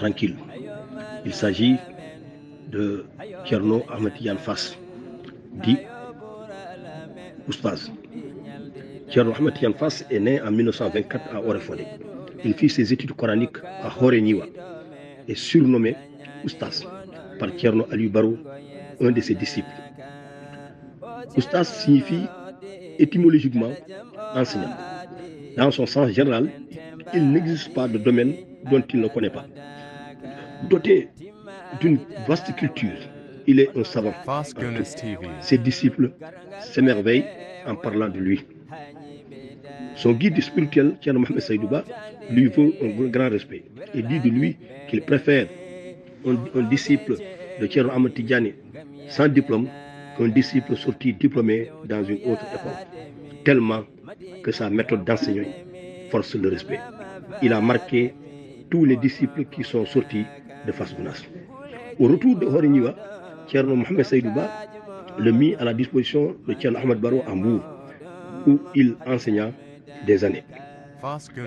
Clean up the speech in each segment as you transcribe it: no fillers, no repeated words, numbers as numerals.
tranquille. Il s'agit de Thierno Ahmed Tidiane Fass, dit Oustaz. Thierno Ahmed Tidiane Fass est né en 1924 à Oréfondé. Il fit ses études coraniques à Horé-Niwa et surnommé Oustaz par Thierno Aliou Barrow, un de ses disciples. Oustaz signifie étymologiquement enseignant. Dans son sens général, il n'existe pas de domaine dont il ne connaît pas. Doté d'une vaste culture, il est un savant. Ses disciples s'émerveillent en parlant de lui. Son guide spirituel, Thierno Mohamed Saïdou Ba, lui vaut un grand respect et dit de lui qu'il préfère un disciple de Thierno Ahmed Tidiane sans diplôme qu'un disciple sorti diplômé dans une autre école, tellement que sa méthode d'enseignement force le respect. Il a marqué tous les disciples qui sont sortis de Fass Gounass. Au retour de Horé-Niwa, Thierno Mohamed Saïdou Ba le mit à la disposition de Thierno Ahmed Barrow à Mbour, où il enseigna des années.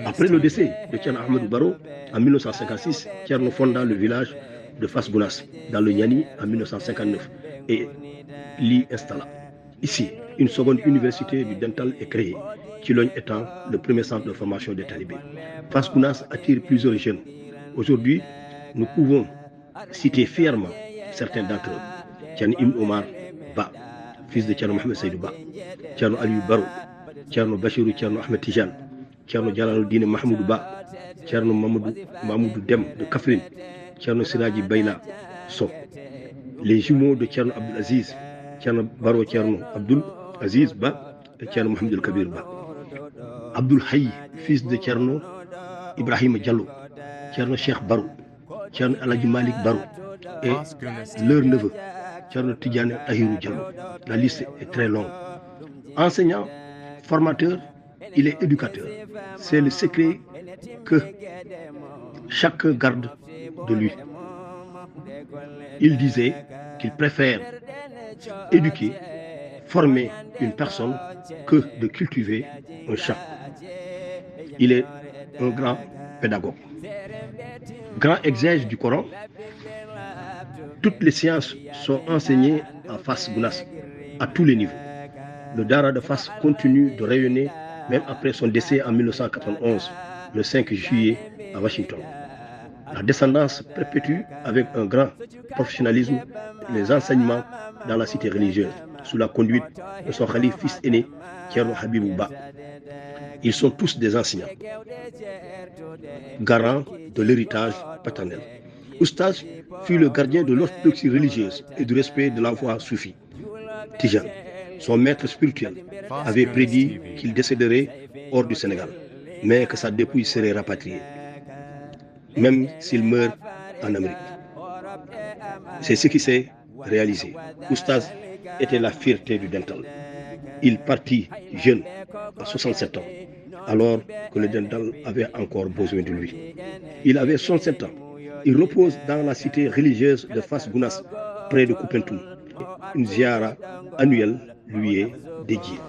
Après le décès de Thierno Ahmed Barrow, en 1956, Thierno fonda le village de Fass Gounass, dans le Niani, en 1959, et l'y installa. Ici, une seconde université du dental est créée, Thilogne étant le premier centre de formation des talibés. Fass Gounass attire plusieurs jeunes. Aujourd'hui, nous pouvons citer fièrement certains d'entre eux. Thierno Ibn Omar Ba, fils de Thierno Mohamed Saïdou Ba, Thierno Aliou Barrow, Thierno Bachirou Thierno Ahmed Tidiane, Thierno Jalaluddin Mahmoudou Ba, Thierno Mamoudou Dem de Kaffrine, Thierno Siraji Bayla So, les jumeaux de Thierno Abdul Aziz, Thierno Barrow Thierno Abdul Aziz Ba et Thierno Mohamed Kabir Ba. Abdul Hayy, fils de Thierno Ibrahim Diallo, Thierno Cheikh Barrow, Thierno Aladji Malik Barrow et leur neveu, Thierno Tidiane Tahirou Diallo. La liste est très longue. Enseignant, formateur, il est éducateur. C'est le secret que chacun garde de lui. Il disait qu'il préfère éduquer, former une personne que de cultiver un champ. Il est un grand pédagogue. Grand exégète du Coran, toutes les sciences sont enseignées à Fass Gounass, à tous les niveaux. Le Dara de Fass continue de rayonner même après son décès en 1991, le 5 juillet à Washington. La descendance perpétue avec un grand professionnalisme les enseignements dans la cité religieuse, sous la conduite de son khalife fils aîné, Thierno Habibou Ba. Ils sont tous des enseignants, garants de l'héritage paternel. Oustaz fut le gardien de l'orthodoxie religieuse et du respect de la foi soufie. Tijane, son maître spirituel, avait prédit qu'il décéderait hors du Sénégal, mais que sa dépouille serait rapatriée, même s'il meurt en Amérique. C'est ce qui s'est réalisé. Oustaz était la fierté du dental. Il partit jeune, à 67 ans, alors que le dental avait encore besoin de lui. Il avait 67 ans. Il repose dans la cité religieuse de Fass Gounass, près de Koupentoum. Une ziara annuelle lui est dédiée.